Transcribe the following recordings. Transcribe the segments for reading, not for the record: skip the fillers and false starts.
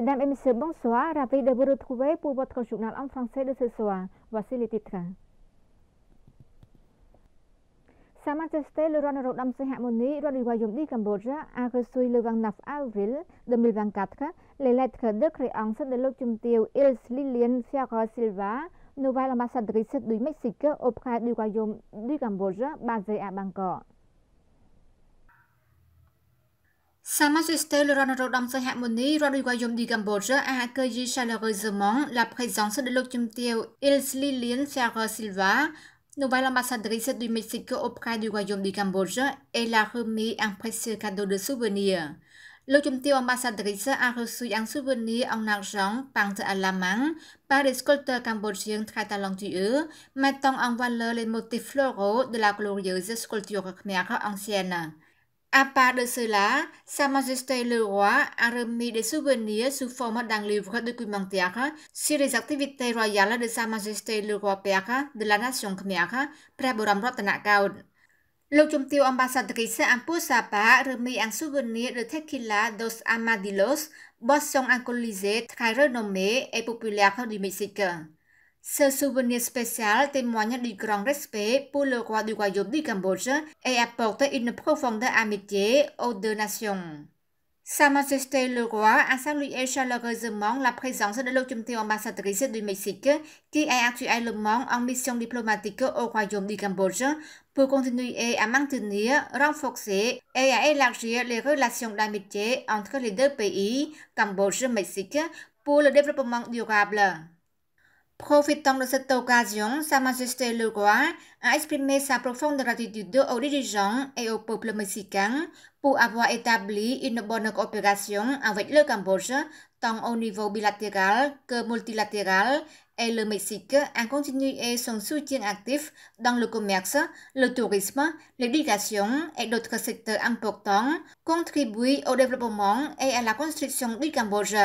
Mesdames et messieurs, bonsoir. Ravi de vous retrouver pour votre journal en français de ce soir. Voici les titres. Sa Majesté le roi Norodom Sihamoni, roi du royaume du Cambodge, a reçu le 29 avril 2024 les lettres de créance de l'Automtio Ils Lilian Fiara Silva, nouvelle ambassadrice du Mexique auprès du royaume du Cambodge basé à Bangkok. Sa Majesté le roi Norodom Sihamoni, roi du royaume du Cambodge, a accueilli chaleureusement la présence de l'Automtio Ils Lilian Fiara Silva, nouvelle ambassadrice du Mexique auprès du royaume du Cambodge, et l'a remis un précieux cadeau de souvenir. L'Automtio ambassadrice a reçu un souvenir en argent peint à la main par des sculpteurs cambodgiens très talentueux, mettant en valeur les motifs floraux de la glorieuse sculpture khmer ancienne. À part de cela, Sa Majesté le roi a remis des souvenirs sous forme d'un livre documentaire sur les activités royales de Sa Majesté le roi père de la nation Khmer, Praboram Ratanakaut. L'Automtio ambassadrice a pour sa part remis un souvenir de Tequila dos Armadillos, boisson alcoolisée très renommée et populaire du Mexique. Ce souvenir spécial témoigne du grand respect pour le roi du royaume du Cambodge et apporte une profonde amitié aux deux nations. Sa Majesté le roi a salué chaleureusement la présence de l'Automtio ambassadrice du Mexique qui est actuellement en mission diplomatique au royaume du Cambodge pour continuer à maintenir, renforcer et à élargir les relations d'amitié entre les deux pays, Cambodge-Mexique, pour le développement durable. Profitant de cette occasion, Sa Majesté le roi a exprimé sa profonde gratitude aux dirigeants et au peuple mexicain pour avoir établi une bonne coopération avec le Cambodge, tant au niveau bilatéral que multilatéral, et le Mexique a continué son soutien actif dans le commerce, le tourisme, l'éducation et d'autres secteurs importants, contribuent au développement et à la construction du Cambodge.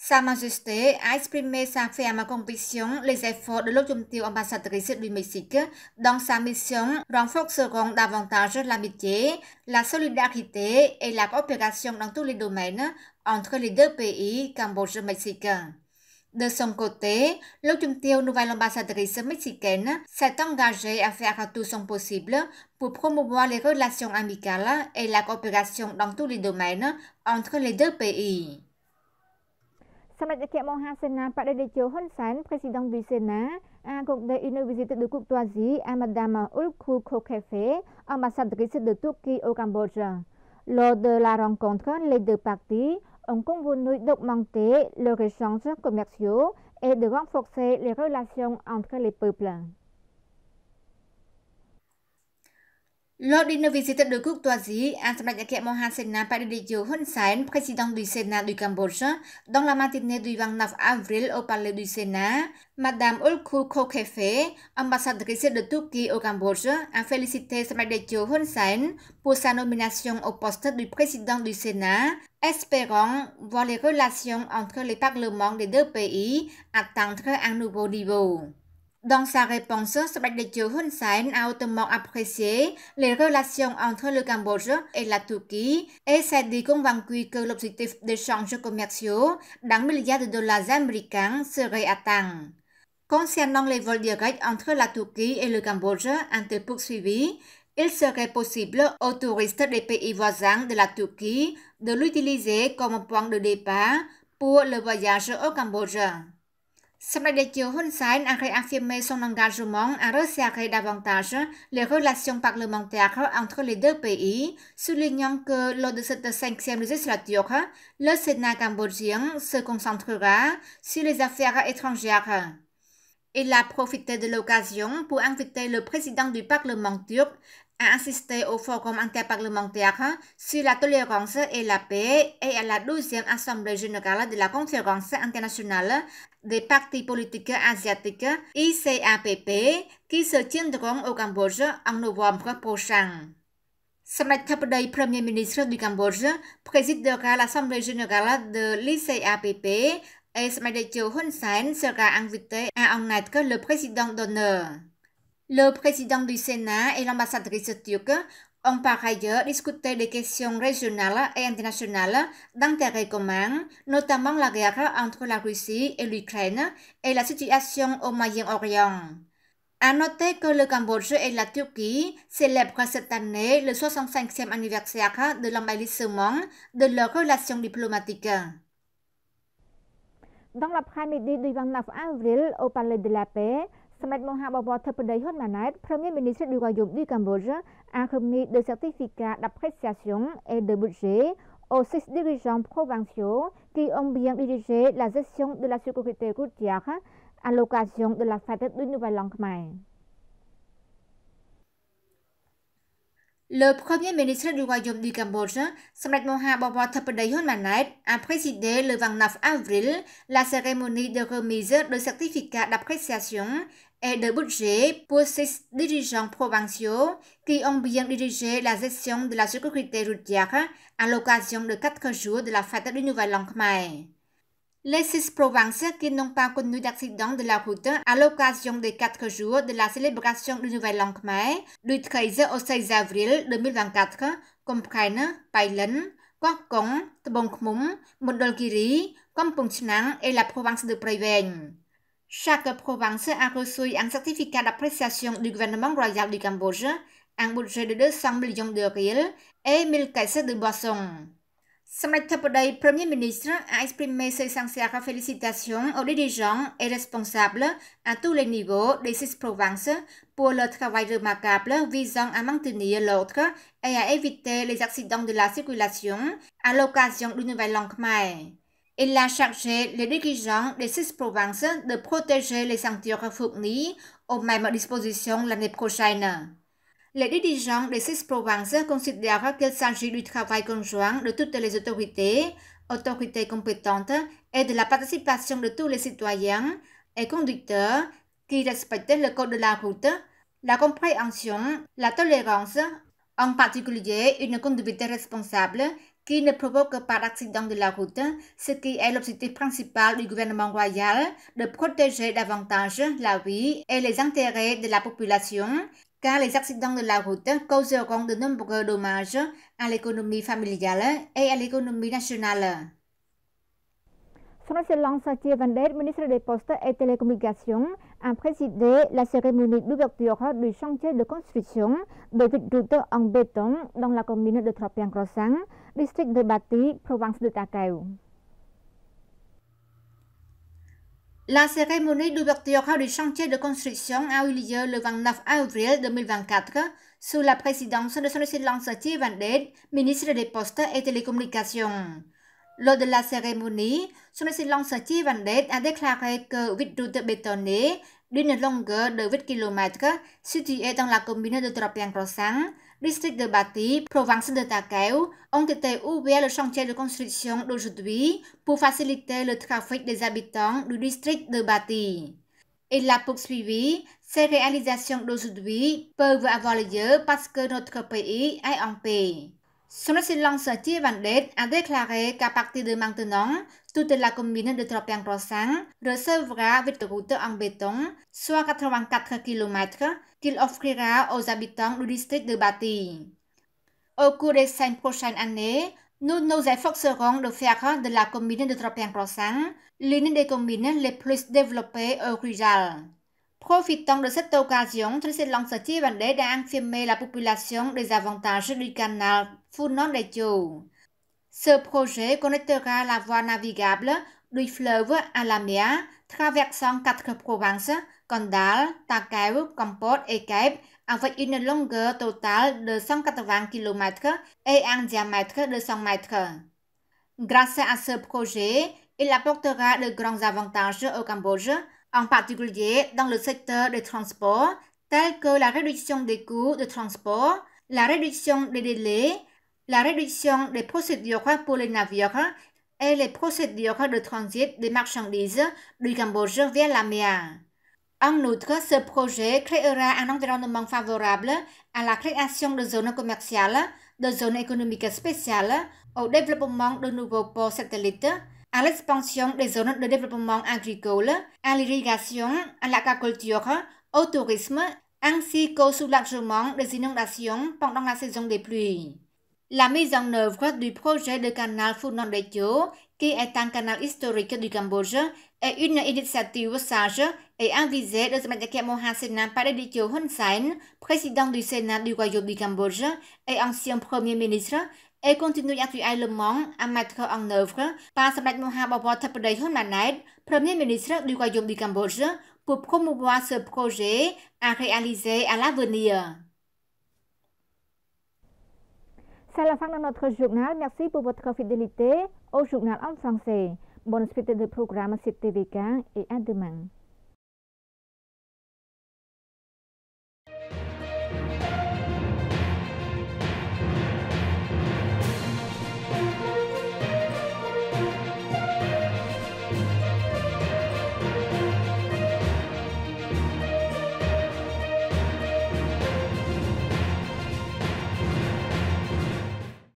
Sa Majesté a exprimé sa ferme conviction les efforts de l'Automtio ambassadrice du Mexique dans sa mission renforceront davantage l'amitié, la solidarité et la coopération dans tous les domaines entre les deux pays Cambodge-Mexique. De son côté, l'Automtio nouvelle ambassadrice mexicaine s'est engagée à faire tout son possible pour promouvoir les relations amicales et la coopération dans tous les domaines entre les deux pays. សម្ដេចអគ្គមហាសេនាបតីតេជោហ៊ុនសែន président du Sénat, a accordé une visite de courtoisie à Madame Ulku Kokhefe, ambassadrice de Turquie au Cambodge. Lors de la rencontre, les deux parties ont convenu d'augmenter leurs échanges commerciaux et de renforcer les relations entre les peuples. Lors d'une visite de courtoisie à Samdech Akhia Mohan Sena Padidejo Hun Sen, président du Sénat du Cambodge, dans la matinée du 29 avril au palais du Sénat, Madame Ulku Kokhefe, ambassadrice de Turquie au Cambodge, a félicité Samdech Hun Sen pour sa nomination au poste du président du Sénat, espérant voir les relations entre les parlements des deux pays atteindre un nouveau niveau. Dans sa réponse, Samdech Hun Sen a hautement apprécié les relations entre le Cambodge et la Turquie et s'est dit convaincu que l'objectif d'échanges commerciaux d'un milliard de dollars américains serait atteint. Concernant les vols directs entre la Turquie et le Cambodge, a-t-il poursuivi, il serait possible aux touristes des pays voisins de la Turquie de l'utiliser comme point de départ pour le voyage au Cambodge. Samdech Hun Sen a réaffirmé son engagement à resserrer davantage les relations parlementaires entre les deux pays, soulignant que lors de cette 5e législature, le Sénat cambodgien se concentrera sur les affaires étrangères. Il a profité de l'occasion pour inviter le président du Parlement turc à assister au Forum interparlementaire sur la tolérance et la paix et à la 12e Assemblée générale de la Conférence internationale des partis politiques asiatiques ICAPP qui se tiendront au Cambodge en novembre prochain. Samdech Thapdei, Premier ministre du Cambodge, présidera l'Assemblée générale de l'ICAPP et Samdech Hun Sen sera invité à en être le président d'honneur. Le président du Sénat et l'ambassadrice turque On par ailleurs discuté des questions régionales et internationales d'intérêt commun, notamment la guerre entre la Russie et l'Ukraine et la situation au Moyen-Orient. À noter que le Cambodge et la Turquie célèbrent cette année le 65e anniversaire de l'embellissement de leurs relations diplomatiques. Dans l'après-midi du 29 avril, au Palais de la Paix, Samet Mohamed Theppadey Hun Manet, Premier ministre du Royaume du Cambodge, a remis des certificats d'appréciation et de budget aux 6 dirigeants provinciaux qui ont bien dirigé la gestion de la sécurité routière à l'occasion de la fête du Nouvel An Khmer. Le Premier ministre du Royaume du Cambodge, Samet Mohamed Theppadey Hun Manet, a présidé le 29 avril la cérémonie de remise de certificats d'appréciation et de budget pour 6 dirigeants provinciaux qui ont bien dirigé la gestion de la sécurité routière à l'occasion de 4 jours de la fête du Nouvel An Khmer. Les 6 provinces qui n'ont pas connu d'accident de la route à l'occasion des 4 jours de la célébration du Nouvel An Khmer du 13 au 16 avril 2024 comprennent Pailen, Kokong, Tbong Khmum, Mondulkiri, Kampong Chnang et la province de Prey Veng. Chaque province a reçu un certificat d'appréciation du gouvernement royal du Cambodge, un budget de 200 millions de riels et 1000 caisses de boissons. Samet Theppadey, Premier ministre, a exprimé ses sincères félicitations aux dirigeants et responsables à tous les niveaux des 6 provinces pour leur travail remarquable visant à maintenir l'ordre et à éviter les accidents de la circulation à l'occasion du Nouvel An Khmer. Il a chargé les dirigeants des 6 provinces de protéger les ceintures fournies aux mêmes dispositions l'année prochaine. Les dirigeants des 6 provinces considèrent qu'il s'agit du travail conjoint de toutes les autorités compétentes et de la participation de tous les citoyens et conducteurs qui respectent le code de la route, la compréhension, la tolérance, en particulier une conduite responsable qui ne provoque pas d'accident de la route, ce qui est l'objectif principal du gouvernement royal de protéger davantage la vie et les intérêts de la population, car les accidents de la route causeront de nombreux dommages à l'économie familiale et à l'économie nationale. Son Excellence Thierry Vandet, ministre des Postes et Télécommunications, a présidé la cérémonie d'ouverture du chantier de construction de 8 routes en béton dans la commune de Tropiang Krosang, district de Bati, province de Ta Keo. La cérémonie d'ouverture du chantier de construction a eu lieu le 29 avril 2024 sous la présidence de Son Excellence Thierry Vandet, ministre des Postes et Télécommunications. Lors de la cérémonie, Son Excellence Thierry Vandet a déclaré que 8 routes bétonnées d'une longueur de 8 km situées dans la commune de Tropiang Krosang, district de Bati, province de Ta Keo, ont été ouverts le chantier de construction d'aujourd'hui pour faciliter le trafic des habitants du district de Bati. Il a poursuivi, ces réalisations d'aujourd'hui peuvent avoir lieu parce que notre pays est en paix. Son Excellence Thierry Vandet a déclaré qu'à partir de maintenant, toute la commune de Tropiang Krosang recevra 8 routes en béton, soit 84 km, qu'il offrira aux habitants du district de Bati. Au cours des 5 prochaines années, nous nous efforcerons de faire de la commune de Tropiang Krosang l'une des communes les plus développées au rural. Profitant de cette occasion, Son Excellence Thierry Vandet a informé la population des avantages du canal Phunnon Daechu. Ce projet connectera la voie navigable du fleuve à la mer, traversant 4 provinces, Kondal, Ta Keo, Kampot et Kep, avec une longueur totale de 180 km et un diamètre de 100 mètres. Grâce à ce projet, il apportera de grands avantages au Cambodge, en particulier dans le secteur des transports, tels que la réduction des coûts de transport, la réduction des délais, la réduction des procédures pour les navires et les procédures de transit des marchandises du Cambodge vers la mer. En outre, ce projet créera un environnement favorable à la création de zones commerciales, de zones économiques spéciales, au développement de nouveaux ports satellites, à l'expansion des zones de développement agricole, à l'irrigation, à l'agriculture, au tourisme ainsi qu'au soulagement des inondations pendant la saison des pluies. La mise en œuvre du projet de canal Phunnon Daejeon, qui est un canal historique du Cambodge, est une initiative sage et envisagée de Samakia Mohasena Paradicho Hun Sen, président du Sénat du Royaume du Cambodge et ancien Premier ministre, et continue actuellement à mettre en œuvre par Samdech Mohabawat Thappadej Hun Manet, Premier ministre du Royaume du Cambodge, pour promouvoir ce projet à réaliser à l'avenir. C'est la fin de notre journal. Merci pour votre fidélité au journal en français. Bonne suite de programme sur TVK et à demain.